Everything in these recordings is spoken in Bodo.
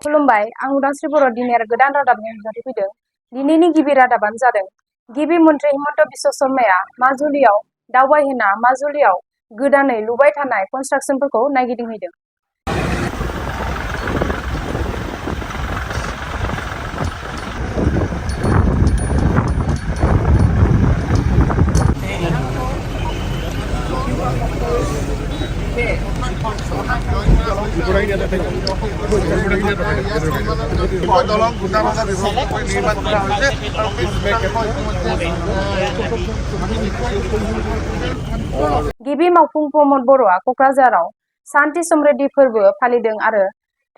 खुलुमबाय आं उदांस्रि बर' दिनै आरो गोदान रादाबनि नुजाथिफैदों। दिनैनि गिबि रादाबानो जादों गिबि मन्थ्रि हिमन्त बिश्व शर्माया माजुलियाव दावबायहैना माजुलियाव गोदानै लुबाय थानाय कनस्ट्राक्शनफोरखौ नायगिदिंहैदों। गिबि मावफुं प्रमद बर'आ क'क्राझाराव सान्ति समृद्धि फोरबो फालिदों आरो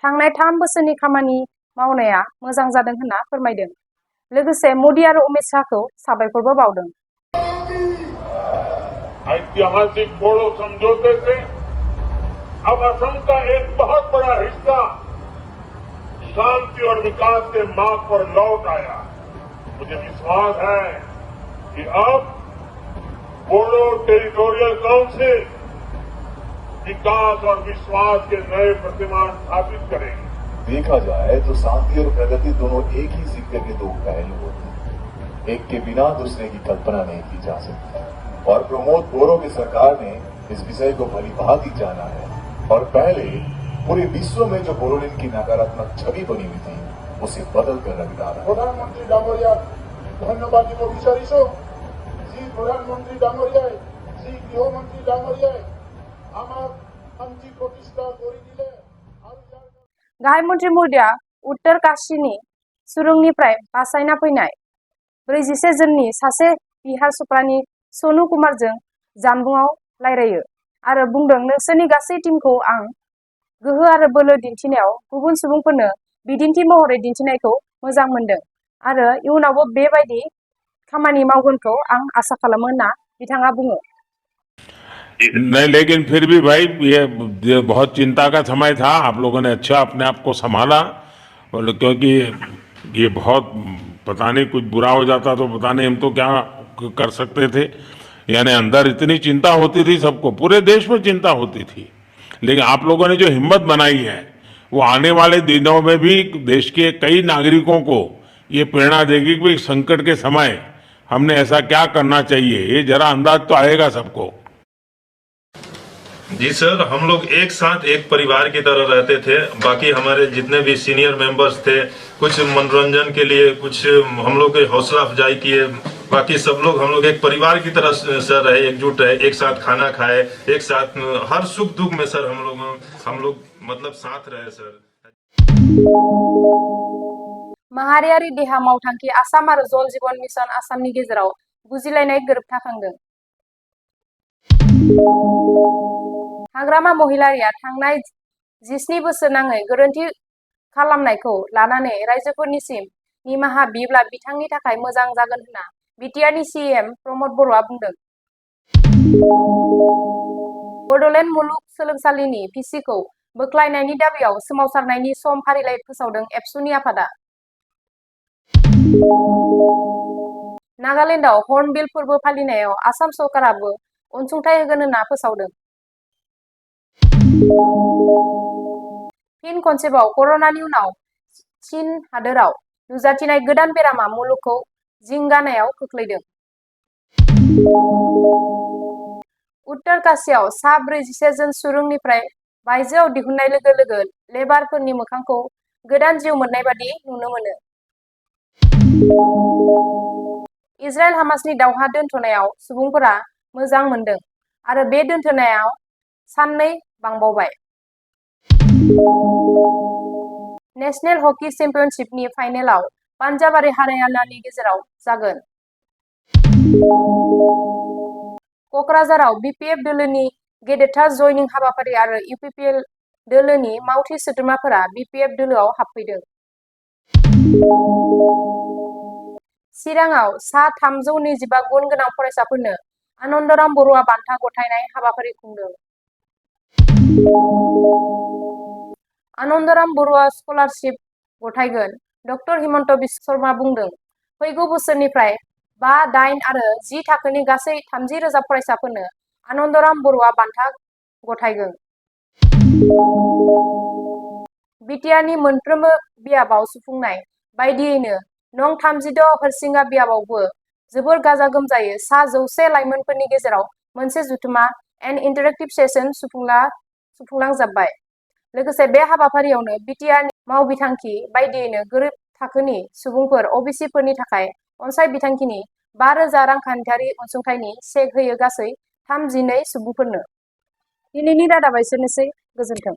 थांनाय 3 बोसोरनि खामानि मावनाया मोजां जादों होनना फोरमायदों। लोगोसे मोदी आरो अमित शाहखौ साबायखरबो बावदों। ऐतिहासिक बोडो समझौते से अब असम का एक बहुत बड़ा हिस्सा शांति और विकास के मार्ग पर लौट आया। मुझे विश्वास है कि अब बोडो टेरिटोरियल काउंसिल विकास और विश्वास के नए प्रतिमान स्थापित करेगी। देखा जाए तो शांति और प्रगति दोनों एक ही सिक्के के 2 पहलू होते हैं। एक के बिना दूसरे की कल्पना नहीं की जा सकती और प्रमोद बोरो की सरकार ने इस विषय को भली भांति जाना है और पहले पूरे विश्व में जो बोरोलिन की नकारात्मक छवि बनी हुई थी उसे बदल कर रख डाला। प्रधानमंत्री डांगरिया धन्यवाद দিব বিচাৰিছো। শ্ৰী প্ৰধানমন্ত্ৰী ডাঙৰীয়াই শ্ৰী গৃহমন্ত্ৰী ডাঙৰীয়াই আমাক শান্তি প্ৰতিষ্ঠা কৰি দিলে আৰু गाहाय मन्थ्रि मोदीआ उत्तर काशीनि सुरुंनिफ्राय बासायना फैनाय 46 जननि सासे बिहार सुप्रानि सनु कुमारजों जानबुङाव रायलायो आरो बुंदों नोंसोरनि गासै टीमखौ आं गोहो आरो बोलो दिन्थिनायाव गुबुन सुबुंफोरनो बिदिन्थि महरै दिन्थिनायखौ मोजां मोनदों आरो इयुनावबो बेबायदि खामानि मावगोनखौ आं आसा खालामो होनना बिथाङा बुङो। नहीं, लेकिन फिर भी भाई ये बहुत चिंता का समय था। आप लोगों ने अच्छा अपने आप को संभाला और क्योंकि ये बहुत पता नहीं कुछ बुरा हो जाता तो पता नहीं हम तो क्या कर सकते थे। यानी अंदर इतनी चिंता होती थी, सबको पूरे देश में चिंता होती थी, लेकिन आप लोगों ने जो हिम्मत बनाई है वो आने वाले दिनों में भी देश के कई नागरिकों को ये प्रेरणा देगी कि संकट के समय हमने ऐसा क्या करना चाहिए। ये जरा अंदाज तो आएगा सबको। जी सर, हम लोग एक साथ एक परिवार की तरह रहते थे। बाकी हमारे जितने भी सीनियर मेंबर्स थे, कुछ मनोरंजन के लिए, कुछ हम लोग के हौसला अफजाई किए। बाकी सब लोग हम लोग एक परिवार की तरह सर रहे, एकजुट रहे, एक साथ खाना खाए, एक साथ हर सुख दुख में सर हम लोग मतलब साथ रहे सर। माहारियारि देहा मावथांखि आसाम आरो जल जीवन मिशन आसामनि गेजेराव बुजिलायनाय गोरोबथाखांदों। हाग्रामा महिलारिया थांनाय 17 बोसोर नाङै गोरोन्थि खालामनायखौ लानानै रायजोफोरनिसिम निमाहा बियोब्ला बिथांनि थाखाय मोजां जागोन होनना बिटिआरनि सीएम प्रमद बर'आ बुंदों। बड'लेण्ड मुलुग सोलोंसालिनि भिसिखौ बोख्लायनायनि दाबियाव सोमावसारनायनि सम फारिलाइ फोसावदों एबसुनि आफादा। नागालेण्डआव हर्नबिल फोरबो फालिनायाव आसाम सरकाराबो अनसुंथाइ होगोन होनना फोसावदों। फिन खनसेबाव कर'नानि उनाव चीन हादोराव नुजाथिनाय गोदान बेरामा मुलुगखौ जिंगानायाव खोख्लैदों। उत्तर काशीयाव सा 41 जन सुबुंनिफ्राय बायजोआव दिहुननाय लोगो लोगो लेबारफोरनि मोखांखौ गोदान जिउ मोननाय बादि नुनो मोनो। इजराइल हामासनि दावहा दोनथ'नायाव सुबुंफोरा मोजां मोनदों आरो बे दोनथ'नायाव साननै बांबावबाय। नेशनेल हकी चेम्पियनशिपनि फाइनेलाव पान्जाब आरो हारियानानि गेजेराव जागोन। क'क्राझाराव बिपिएफ दोलोनि गेदेरथार जयनिं हाबाफारि आरो इउपिपिएल दोलोनि मावथि सोद्रोमाफोरा बिपिएफ दोलोआव हाबफैदों। चिराङाव सा 325 गुन गोनां फरायसाफोरनो आनन्दराम बरुवा बान्था गथायनाय हाबाफारि खुंदों। आनन्दराम बरुवा स्कलारशिप गथायगोन डक्टर हिमन्त बिश्व शर्मा बुंदों। फैगौ बोसोरनिफ्राय 5, 8 आरो 10 थाखोनि गासै 30,000 फरायसाफोरनो आनन्दराम बरुवा बान्था गथायगोन। बिटिआरनि मोनफ्रोमबो बियाबाव सुफुंनाय बायदियैनो नं 36 हरसिंगा बियाबावबो जोबोर गाजा गोमजायै सा 100 लाइमोनफोरनि गेजेराव मोनसे जथुमा एन्ड इन्टारेक्टिभ सेसन सुफुंलांजाबाय। लोगोसे बे हाबाफारियावनो बिटिआरनि मावबिथांखि बायदियैनो गोरिब थाखोनि सुबुंफोर अबिसिफोरनि थाखाय अनसाय बिथांखिनि 5,000 रांखान्थियारि अनसुंथाइनि चेक होयो गासै 32 सुबुंफोरनो। दिनैनि रादाबा एसेनोसै। गोजोन्थों।